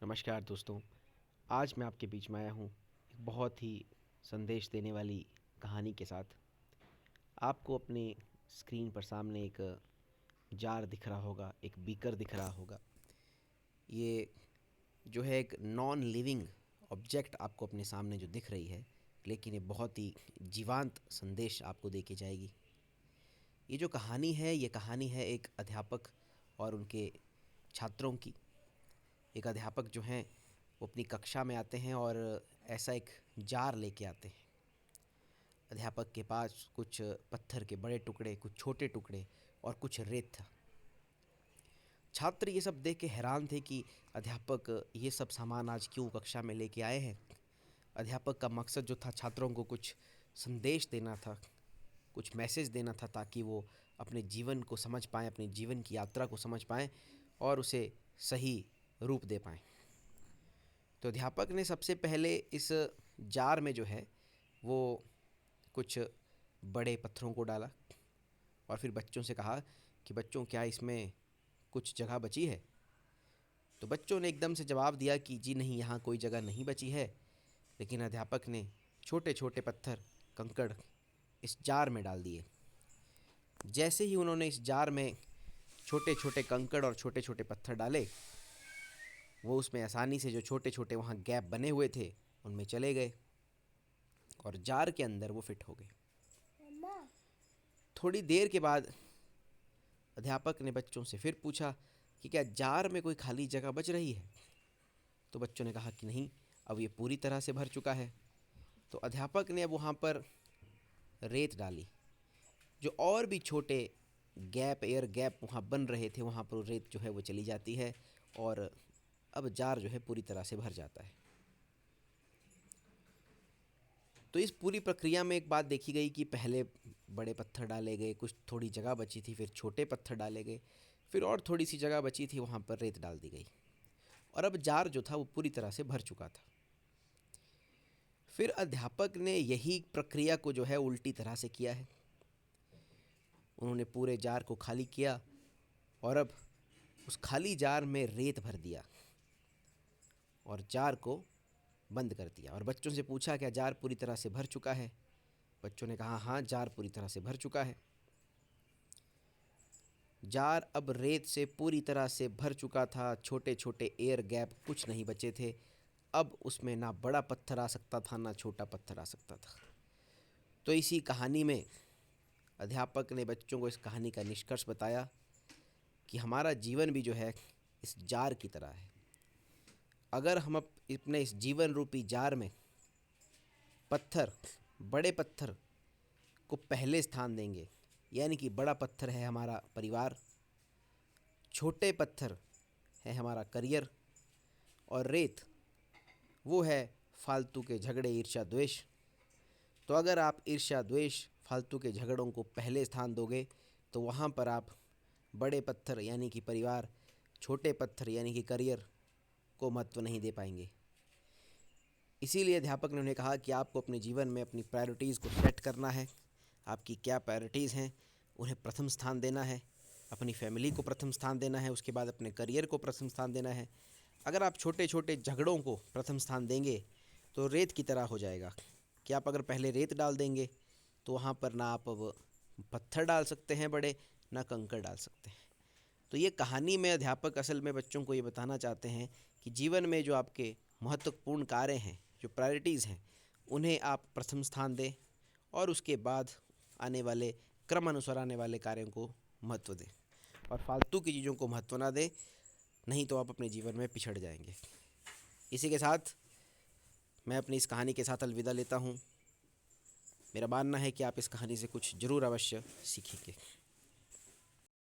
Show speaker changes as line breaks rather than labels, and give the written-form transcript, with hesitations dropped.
नमस्कार दोस्तों। आज मैं आपके बीच में आया हूँ एक बहुत ही संदेश देने वाली कहानी के साथ। आपको अपने स्क्रीन पर सामने एक जार दिख रहा होगा, एक बीकर दिख रहा होगा। ये जो है एक नॉन लिविंग ऑब्जेक्ट आपको अपने सामने जो दिख रही है, लेकिन ये बहुत ही जीवंत संदेश आपको दे के जाएगी। ये जो कहानी है, ये कहानी है एक अध्यापक और उनके छात्रों की। एक अध्यापक जो हैं वो अपनी कक्षा में आते हैं और ऐसा एक जार लेके आते हैं। अध्यापक के पास कुछ पत्थर के बड़े टुकड़े, कुछ छोटे टुकड़े और कुछ रेत था। छात्र ये सब देख के हैरान थे कि अध्यापक ये सब सामान आज क्यों कक्षा में लेके आए हैं। अध्यापक का मकसद जो था छात्रों को कुछ संदेश देना था, कुछ मैसेज देना था, ताकि वो अपने जीवन को समझ पाएँ, अपने जीवन की यात्रा को समझ पाएँ और उसे सही रूप दे पाएँ। तो अध्यापक ने सबसे पहले इस जार में जो है वो कुछ बड़े पत्थरों को डाला और फिर बच्चों से कहा कि बच्चों, क्या इसमें कुछ जगह बची है? तो बच्चों ने एकदम से जवाब दिया कि जी नहीं, यहाँ कोई जगह नहीं बची है। लेकिन अध्यापक ने छोटे छोटे पत्थर, कंकड़ इस जार में डाल दिए। जैसे ही उन्होंने इस जार में छोटे छोटे कंकड़ और छोटे छोटे पत्थर डाले, वो उसमें आसानी से जो छोटे छोटे वहाँ गैप बने हुए थे उनमें चले गए और जार के अंदर वो फिट हो गए। थोड़ी देर के बाद अध्यापक ने बच्चों से फिर पूछा कि क्या जार में कोई खाली जगह बच रही है? तो बच्चों ने कहा कि नहीं, अब ये पूरी तरह से भर चुका है। तो अध्यापक ने अब वहाँ पर रेत डाली। जो और भी छोटे गैप, एयर गैप वहाँ बन रहे थे, वहाँ पर रेत जो है वो चली जाती है और अब जार जो है पूरी तरह से भर जाता है। तो इस पूरी प्रक्रिया में एक बात देखी गई कि पहले बड़े पत्थर डाले गए, कुछ थोड़ी जगह बची थी, फिर छोटे पत्थर डाले गए, फिर और थोड़ी सी जगह बची थी, वहाँ पर रेत डाल दी गई और अब जार जो था वो पूरी तरह से भर चुका था। फिर अध्यापक ने यही प्रक्रिया को जो है उल्टी तरह से किया है। उन्होंने पूरे जार को खाली किया और अब उस खाली जार में रेत भर दिया और जार को बंद कर दिया और बच्चों से पूछा क्या जार पूरी तरह से भर चुका है? बच्चों ने कहा हाँ, जार पूरी तरह से भर चुका है। जार अब रेत से पूरी तरह से भर चुका था। छोटे छोटे एयर गैप कुछ नहीं बचे थे। अब उसमें ना बड़ा पत्थर आ सकता था, ना छोटा पत्थर आ सकता था। तो इसी कहानी में अध्यापक ने बच्चों को इस कहानी का निष्कर्ष बताया कि हमारा जीवन भी जो है इस जार की तरह है। अगर हम अपने इस जीवन रूपी जार में पत्थर, बड़े पत्थर को पहले स्थान देंगे, यानी कि बड़ा पत्थर है हमारा परिवार, छोटे पत्थर है हमारा करियर और रेत वो है फालतू के झगड़े, ईर्ष्या, द्वेष। तो अगर आप ईर्ष्या, द्वेष, फालतू के झगड़ों को पहले स्थान दोगे तो वहाँ पर आप बड़े पत्थर यानी कि परिवार, छोटे पत्थर यानी कि करियर को महत्व नहीं दे पाएंगे। इसीलिए अध्यापक ने उन्हें कहा कि आपको अपने जीवन में अपनी प्रायोरिटीज़ को सेट करना है। आपकी क्या प्रायोरिटीज़ हैं, उन्हें प्रथम स्थान देना है। अपनी फैमिली को प्रथम स्थान देना है, उसके बाद अपने करियर को प्रथम स्थान देना है। अगर आप छोटे छोटे झगड़ों को प्रथम स्थान देंगे तो रेत की तरह हो जाएगा कि आप अगर पहले रेत डाल देंगे तो वहाँ पर ना आप अब पत्थर डाल सकते हैं बड़े, ना कंकड़ डाल सकते हैं। तो ये कहानी में अध्यापक असल में बच्चों को ये बताना चाहते हैं कि जीवन में जो आपके महत्वपूर्ण कार्य हैं, जो प्रायोरिटीज़ हैं, उन्हें आप प्रथम स्थान दें और उसके बाद आने वाले क्रम अनुसार आने वाले कार्यों को महत्व दें और फालतू की चीज़ों को महत्व ना दें, नहीं तो आप अपने जीवन में पिछड़ जाएंगे। इसी के साथ मैं अपनी इस कहानी के साथ अलविदा लेता हूँ। मेरा मानना है कि आप इस कहानी से कुछ ज़रूर अवश्य सीखेंगे।